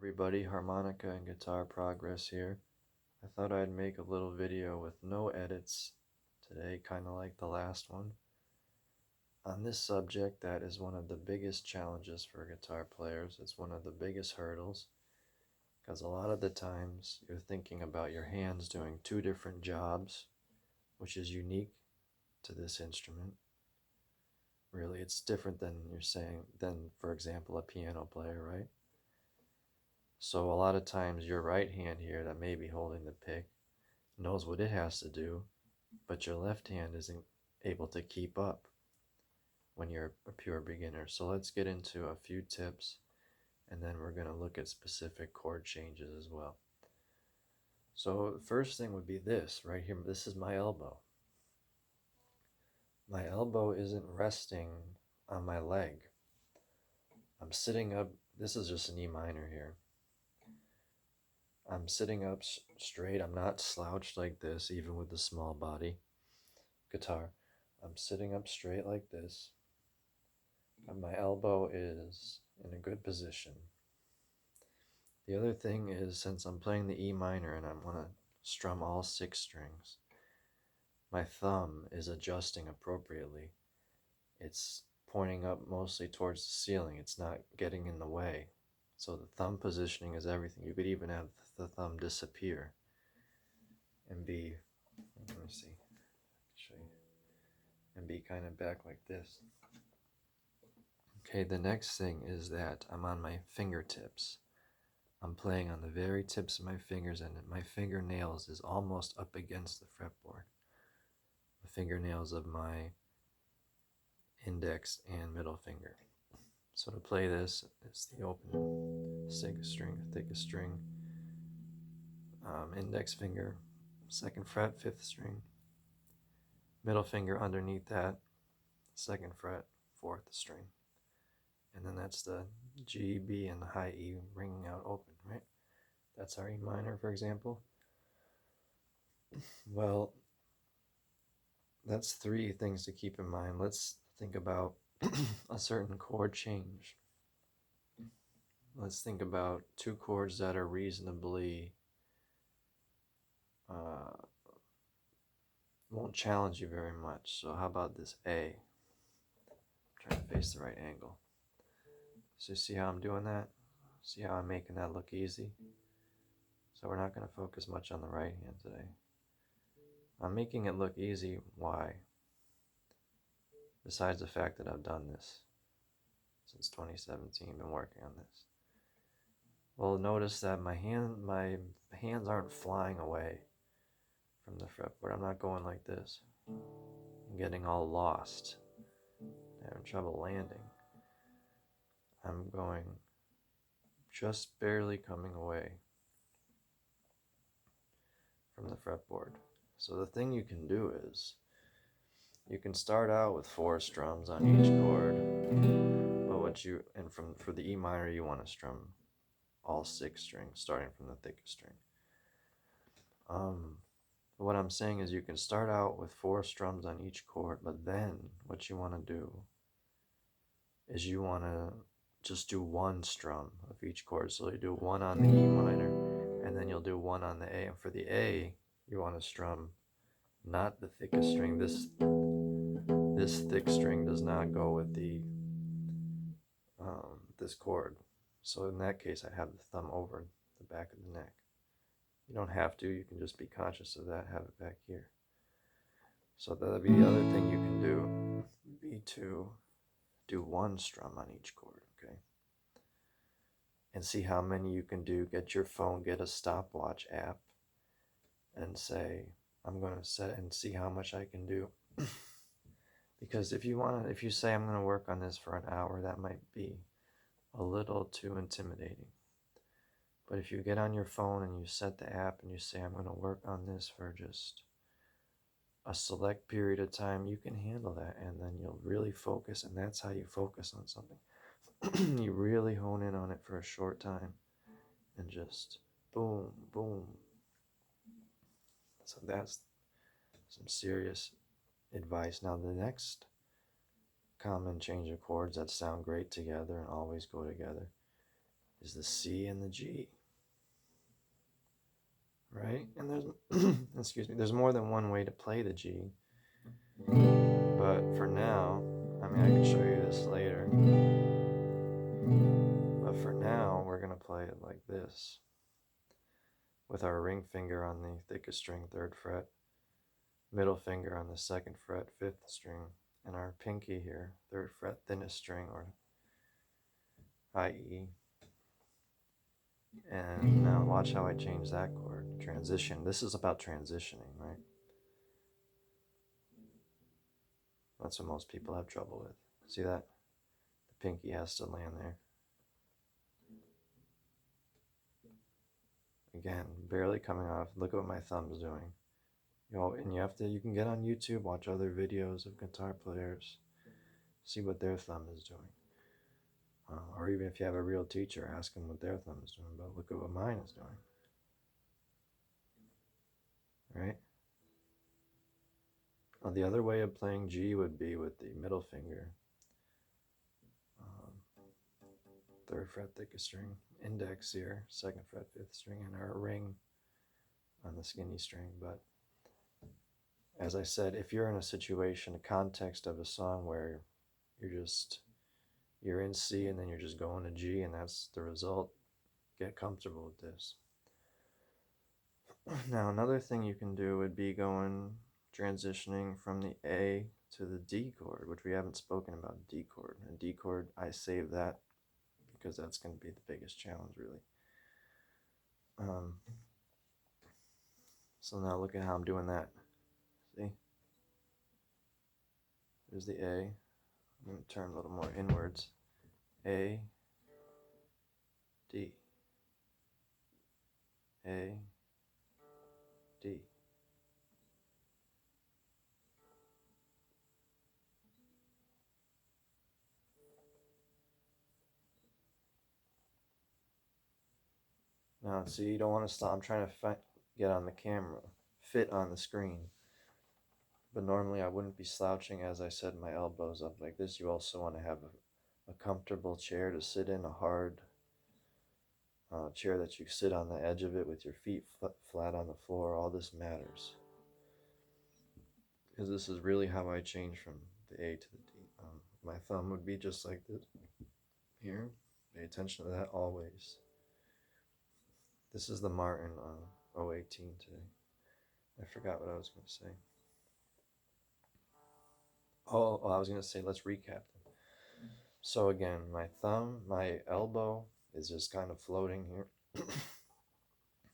Everybody, Harmonica and Guitar Progress here. I thought I'd make a little video with no edits today, kind of like the last one, on this subject that is one of the biggest challenges for guitar players. It's one of the biggest hurdles because a lot of the times you're thinking about your hands doing two different jobs, which is unique to this instrument. Really, it's different than, for example, a piano player, right? So a lot of times your right hand here that may be holding the pick knows what it has to do, but your left hand isn't able to keep up when you're a pure beginner. So let's get into a few tips, and then we're going to look at specific chord changes as well. So the first thing would be this right here. This is my elbow. My elbow isn't resting on my leg. I'm sitting up. This is just an E minor here. I'm sitting up straight. I'm not slouched like this, even with the small body guitar. I'm sitting up straight like this, and my elbow is in a good position. The other thing is, since I'm playing the E minor and I want to strum all 6 strings, my thumb is adjusting appropriately. It's pointing up mostly towards the ceiling. It's not getting in the way. So the thumb positioning is everything. You could even have the thumb disappear and be, let me see, show you, and be kind of back like this. Okay, the next thing is that I'm on my fingertips. I'm playing on the very tips of my fingers, and my fingernails is almost up against the fretboard. The fingernails of my index and middle finger. So to play this, it's the open thickest string, index finger, 2nd fret, 5th string, middle finger underneath that, 2nd fret, 4th string. And then that's the G, B, and the high E ringing out open, right? That's our E minor, for example. Well, that's 3 things to keep in mind. Let's think about a certain chord change. Let's think about 2 chords that are reasonably won't challenge you very much. So how about this A? I'm trying to face the right angle. So see how I'm doing that? See how I'm making that look easy? So we're not going to focus much on the right hand today. I'm making it look easy. Why? Besides the fact that I've done this since 2017, been working on this. Well, notice that my hands aren't flying away from the fretboard. I'm not going like this. I'm getting all lost. I'm having trouble landing. I'm going just barely coming away from the fretboard. So the thing you can do is you can start out with 4 strums on each chord, but for the E minor you want to strum all 6 strings, starting from the thickest string. What I'm saying is you can start out with 4 strums on each chord, but then what you want to do is you want to just do 1 strum of each chord. So you do 1 on the E minor, and then you'll do 1 on the A. And for the A, you want to strum not the thickest string. This thick string does not go with the this chord. So in that case, I have the thumb over the back of the neck. You don't have to. You can just be conscious of that. Have it back here. So that'll be the other thing you can do. Would be to do 1 strum on each chord. Okay. And see how many you can do. Get your phone, get a stopwatch app, and say, I'm going to set and see how much I can do. Because if you say I'm going to work on this for an hour, that might be a little too intimidating. But if you get on your phone and you set the app and you say I'm going to work on this for just a select period of time, you can handle that, and then you'll really focus, and that's how you focus on something. You really hone in on it for a short time and just boom, boom. So that's some serious advice. Now the next common change of chords that sound great together and always go together is the C and the G, right? And there's, excuse me, there's more than one way to play the G. But for now, I mean, I can show you this later. But for now, we're going to play it like this, with our ring finger on the thickest string, 3rd fret, middle finger on the 2nd fret, 5th string, and our pinky here, 3rd fret, thinnest string, or i.e. And now watch how I change that chord. Transition. This is about transitioning, right? That's what most people have trouble with. See that? The pinky has to land there. Again, barely coming off. Look at what my thumb's doing. And you can get on YouTube, watch other videos of guitar players, see what their thumb is doing. Or even if you have a real teacher, ask them what their thumb is doing, but look at what mine is doing. Right? Well, the other way of playing G would be with the middle finger. 3rd fret, thickest string, index here, 2nd fret, 5th string, and our ring on the skinny string. But as I said, if you're in a situation, a context of a song where you're in C and then you're just going to G and that's the result, get comfortable with this. Now, another thing you can do would be transitioning from the A to the D chord, which we haven't spoken about. D chord. A D chord, I save that because that's going to be the biggest challenge, really. So now look at how I'm doing that. See? There's the A. I'm going to turn a little more inwards. A, D, A, D. Now, see, you don't want to stop. I'm trying to get on the camera, fit on the screen. But normally I wouldn't be slouching, as I said, my elbows up like this. You also want to have a comfortable chair to sit in, a hard chair that you sit on the edge of it with your feet flat on the floor. All this matters. Because this is really how I change from the A to the D. My thumb would be just like this here. Pay attention to that always. This is the Martin 018 today. I forgot what I was going to say. Oh, I was going to say, let's recap them. So again, my elbow is just kind of floating here.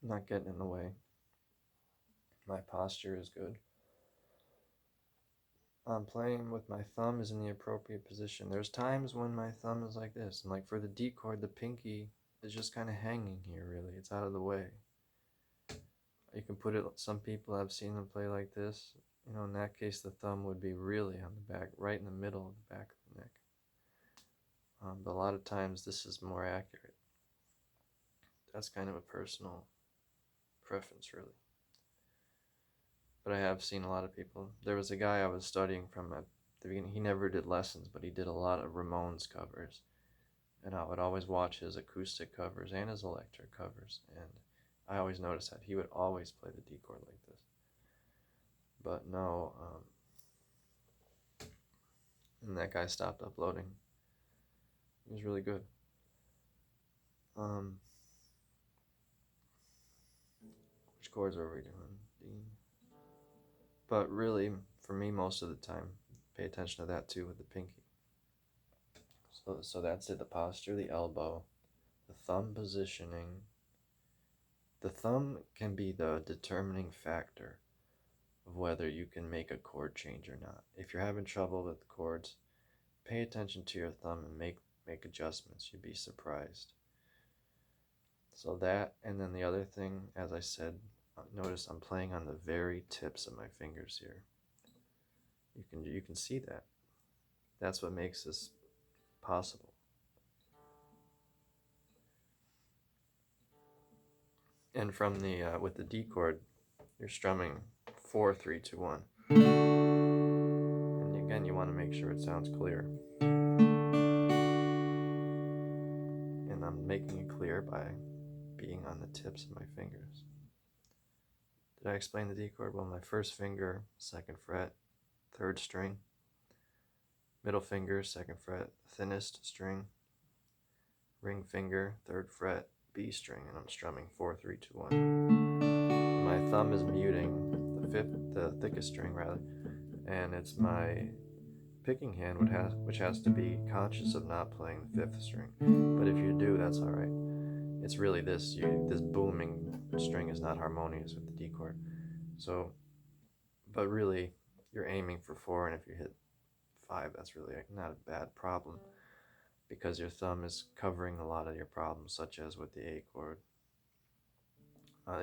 Not getting in the way. My posture is good. I'm playing with my thumb is in the appropriate position. There's times when my thumb is like this. And like for the D chord, the pinky is just kind of hanging here, really. It's out of the way. You can put it, some people I've seen them play like this. In that case, the thumb would be really on the back, right in the middle of the back of the neck. But a lot of times this is more accurate. That's kind of a personal preference, really. But I have seen a lot of people. There was a guy I was studying from at the beginning. He never did lessons, but he did a lot of Ramones covers. And I would always watch his acoustic covers and his electric covers. And I always noticed that he would always play the D chord like this. But no, and that guy stopped uploading. He was really good. Which chords are we doing? D. But really, for me, most of the time, pay attention to that too with the pinky. So that's it, the posture, the elbow, the thumb positioning. The thumb can be the determining factor of whether you can make a chord change or not. If you're having trouble with chords, pay attention to your thumb and make adjustments. You'd be surprised. So that, and then the other thing, as I said, notice I'm playing on the very tips of my fingers here. You can see that. That's what makes this possible. And from the with the D chord, you're strumming 4, 3, 2, 1. And again, you want to make sure it sounds clear. And and I'm making it clear by being on the tips of my fingers. Did I explain the D chord? Well, my first finger, 2nd fret, 3rd string, middle finger, 2nd fret, thinnest string, ring finger, 3rd fret, B string, and I'm strumming 4, 3, 2, 1. My thumb is muting the thickest string rather, and it's my picking hand which has to be conscious of not playing the 5th string. But if you do, that's all right. It's really this booming string is not harmonious with the D chord. So, but really, you're aiming for 4, and if you hit 5, that's really not a bad problem, because your thumb is covering a lot of your problems, such as with the A chord.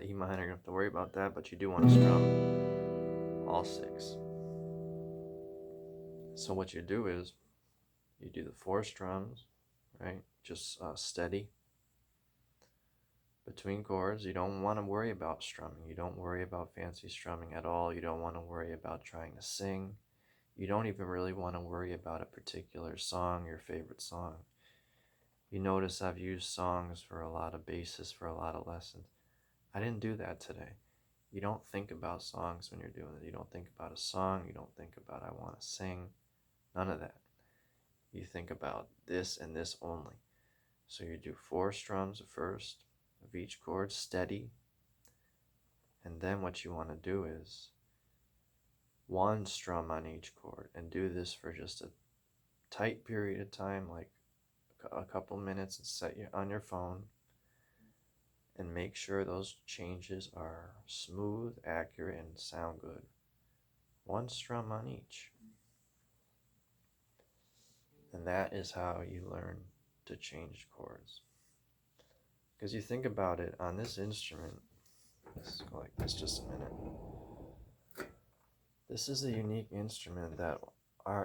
E minor, you don't have to worry about that, but you do want to strum all 6. So what you do is, you do the 4 strums, right? Just steady between chords. You don't want to worry about strumming. You don't worry about fancy strumming at all. You don't want to worry about trying to sing. You don't even really want to worry about a particular song, your favorite song. You notice I've used songs for a lot of basis for a lot of lessons. I didn't do that today. You don't think about songs when you're doing it. You don't think about a song. You don't think about I want to sing. None of that. You think about this and this only. So you do 4 strums first of each chord, steady. And then what you want to do is 1 strum on each chord, and do this for just a tight period of time, like a couple minutes, and set you on your phone, and make sure those changes are smooth, accurate, and sound good. 1 strum on each. And that is how you learn to change chords. Because you think about it, on this instrument, let's go like this just a minute. This is a unique instrument that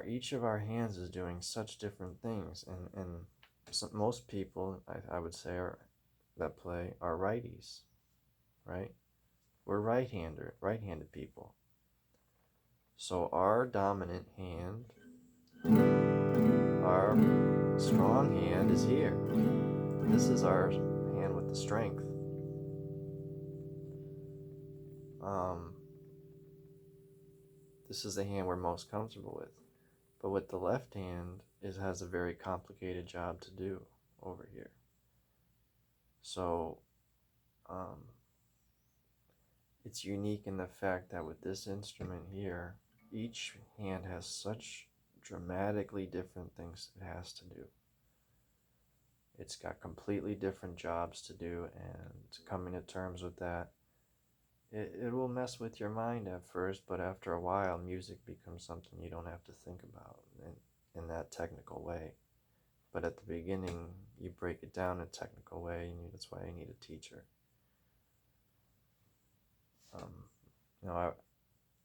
each of our hands is doing such different things, and most people, I would say, that play are righties, right? We're right-handed people. So our dominant hand, our strong hand is here. This is our hand with the strength. This is the hand we're most comfortable with. But with the left hand, it has a very complicated job to do over here. So it's unique in the fact that with this instrument here, each hand has such dramatically different things it has to do. It's got completely different jobs to do, and coming to terms with that, it will mess with your mind at first, but after a while, music becomes something you don't have to think about in that technical way. But at the beginning, you break it down in a technical way, and that's why I need a teacher.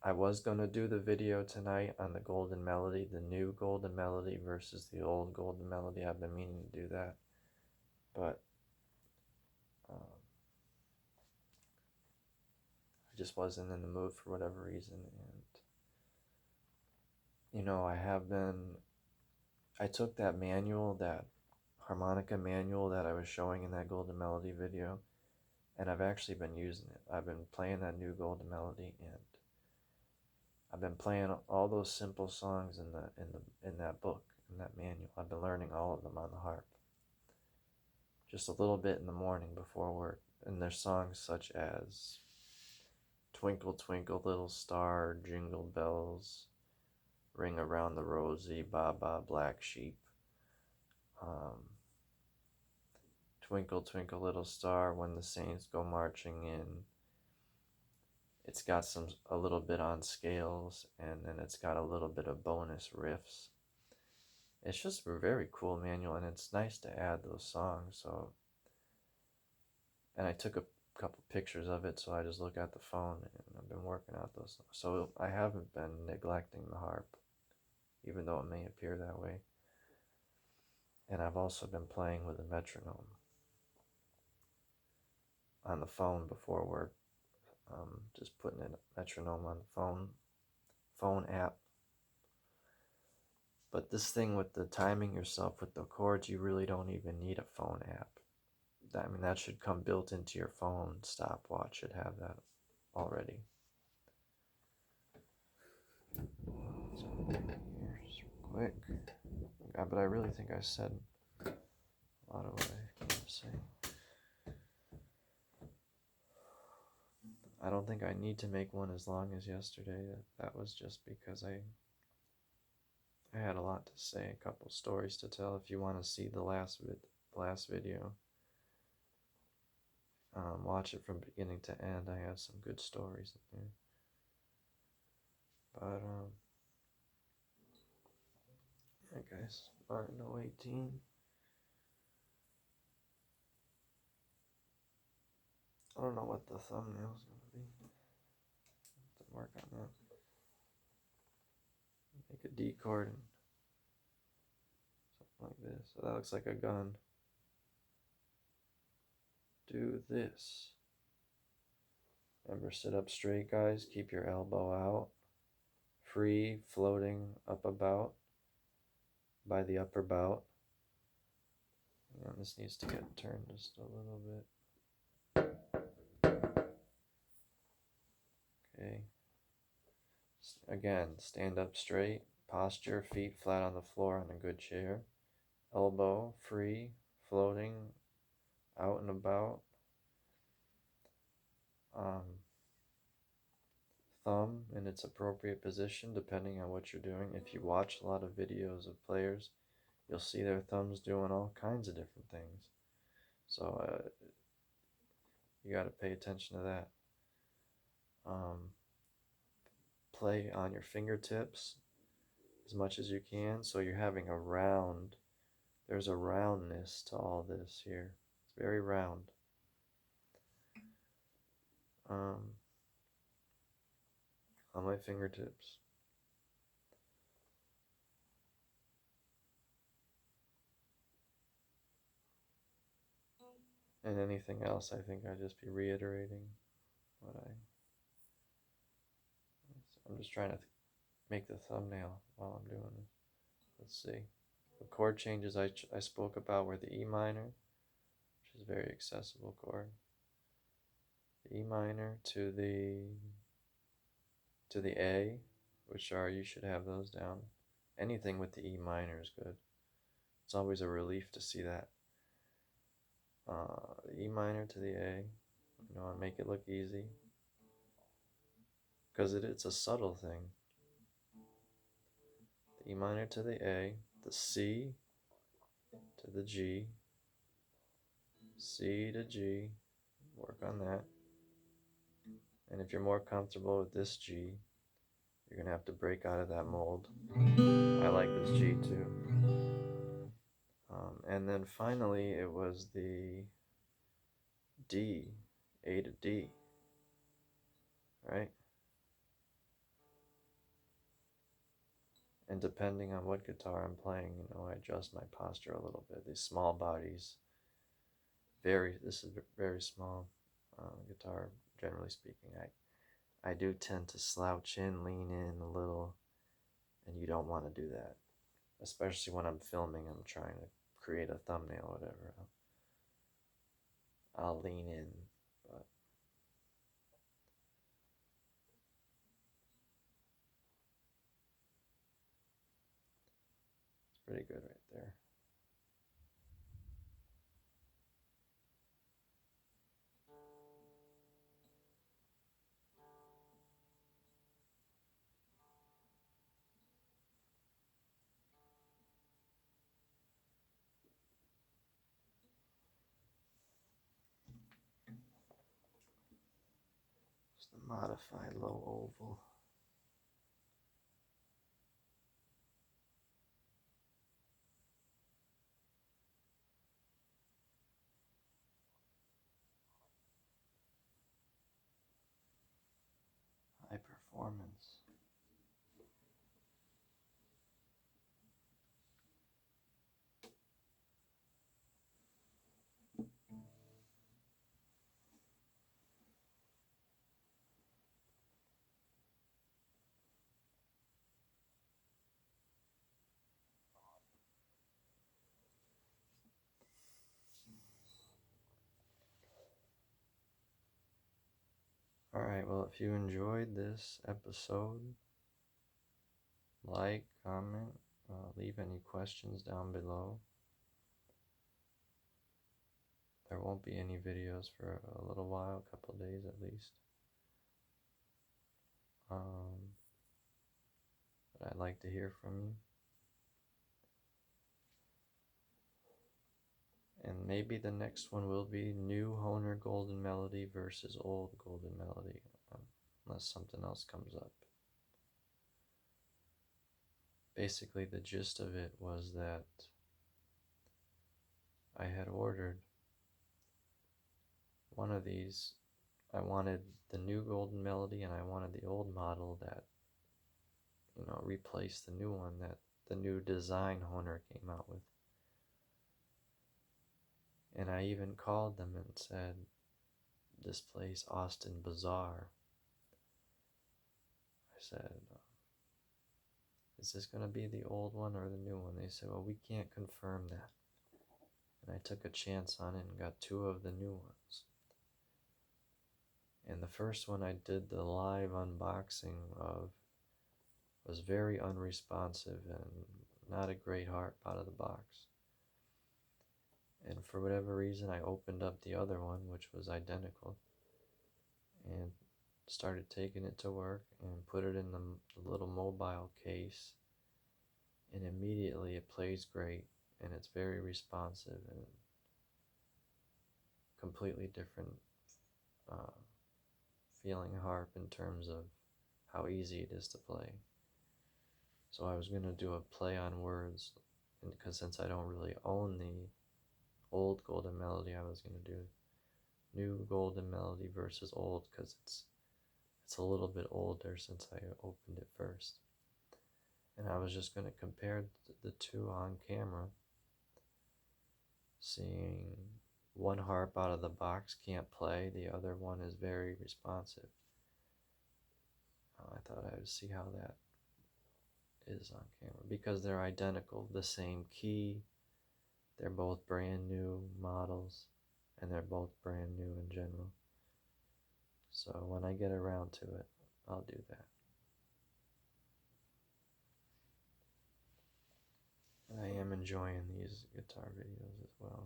I was going to do the video tonight on the Golden Melody, the new Golden Melody versus the old Golden Melody. I've been meaning to do that, but I just wasn't in the mood for whatever reason. And I took that manual, that harmonica manual that I was showing in that Golden Melody video, and I've actually been using it. I've been playing that new Golden Melody, and I've been playing all those simple songs in that book, in that manual. I've been learning all of them on the harp, just a little bit in the morning before work. And there's songs such as Twinkle Twinkle Little Star, Jingle Bells, Ring Around the Rosie, Ba Ba Black Sheep, Twinkle Twinkle Little Star, When the Saints Go Marching In. It's got a little bit on scales, and then it's got a little bit of bonus riffs. It's just a very cool manual, and it's nice to add those songs. And I took a couple pictures of it, so I just look at the phone, and I've been working out those songs. So I haven't been neglecting the harp, even though it may appear that way. And I've also been playing with a metronome on the phone before work. Just putting a metronome on the phone app. But this thing with the timing yourself with the chords, you really don't even need a phone app. I mean, that should come built into your phone. Stopwatch should have that already. So here, just quick. But I really think I said a lot of what I wanted to say. I don't think I need to make one as long as yesterday. That was just because I had a lot to say, a couple stories to tell. If you want to see the last video, watch it from beginning to end. I had some good stories in there. But yeah, guys, Martin 018. I don't know what the thumbnail is gonna be. Have to work on that. Make a D chord and something like this. So that looks like a gun. Do this. Remember, sit up straight, guys. Keep your elbow out. Free, floating up about by the upper bout. And this needs to get turned just a little bit. Okay. Again, stand up straight. Posture, feet flat on the floor on a good chair. Elbow free, floating out and about. Thumb in its appropriate position depending on what you're doing. If you watch a lot of videos of players, you'll see their thumbs doing all kinds of different things. So you got to pay attention to that. Play on your fingertips as much as you can, so you're having a round. There's a roundness to all this here. It's very round. On my fingertips. And anything else, I think I'd just be reiterating what I'm just trying to make the thumbnail while I'm doing this. Let's see. The chord changes I spoke about were the E minor, which is a very accessible chord. The E minor to the A, which are, you should have those down. Anything with the E minor is good. It's always a relief to see that. The E minor to the A, I make it look easy. Because it's a subtle thing. The E minor to the A, the C to the G, C to G, work on that. And if you're more comfortable with this G, you're going to have to break out of that mold. I like this G too. And then finally it was the D, A to D, right? And depending on what guitar I'm playing, I adjust my posture a little bit. These small bodies, this is very small guitar, generally speaking. I do tend to slouch in, lean in a little, and you don't want to do that. Especially when I'm filming, I'm trying to create a thumbnail or whatever. I'll lean in, but it's pretty good right there. Just a modified low oval. High performance. Alright, well, if you enjoyed this episode, like, comment, leave any questions down below. There won't be any videos for a little while, a couple days at least. But I'd like to hear from you. And maybe the next one will be new Honer Golden Melody versus old Golden Melody, unless something else comes up. Basically, the gist of it was that I had ordered one of these. I wanted the new Golden Melody and I wanted the old model that, replaced the new one that the new design Honer came out with. And I even called them and said, this place, Austin Bazaar. I said, is this going to be the old one or the new one? They said, well, we can't confirm that. And I took a chance on it and got two of the new ones. And the first one I did the live unboxing of was very unresponsive and not a great harp out of the box. And for whatever reason, I opened up the other one, which was identical, and started taking it to work and put it in the little mobile case. And immediately it plays great and it's very responsive and completely different feeling harp in terms of how easy it is to play. So I was going to do a play on words, because since I don't really own the old Golden Melody, I was going to do new Golden Melody versus old, because it's a little bit older since I opened it first. And I was just going to compare the two on camera, seeing one harp out of the box can't play, the other one is very responsive. I thought I would see how that is on camera, because they're identical, the same key, they're both brand new models, and they're both brand new in general. So when I get around to it, I'll do that. And I am enjoying these guitar videos as well.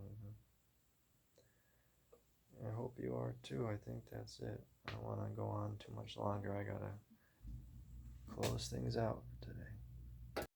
I hope you are too. I think that's it. I don't want to go on too much longer. I gotta close things out today.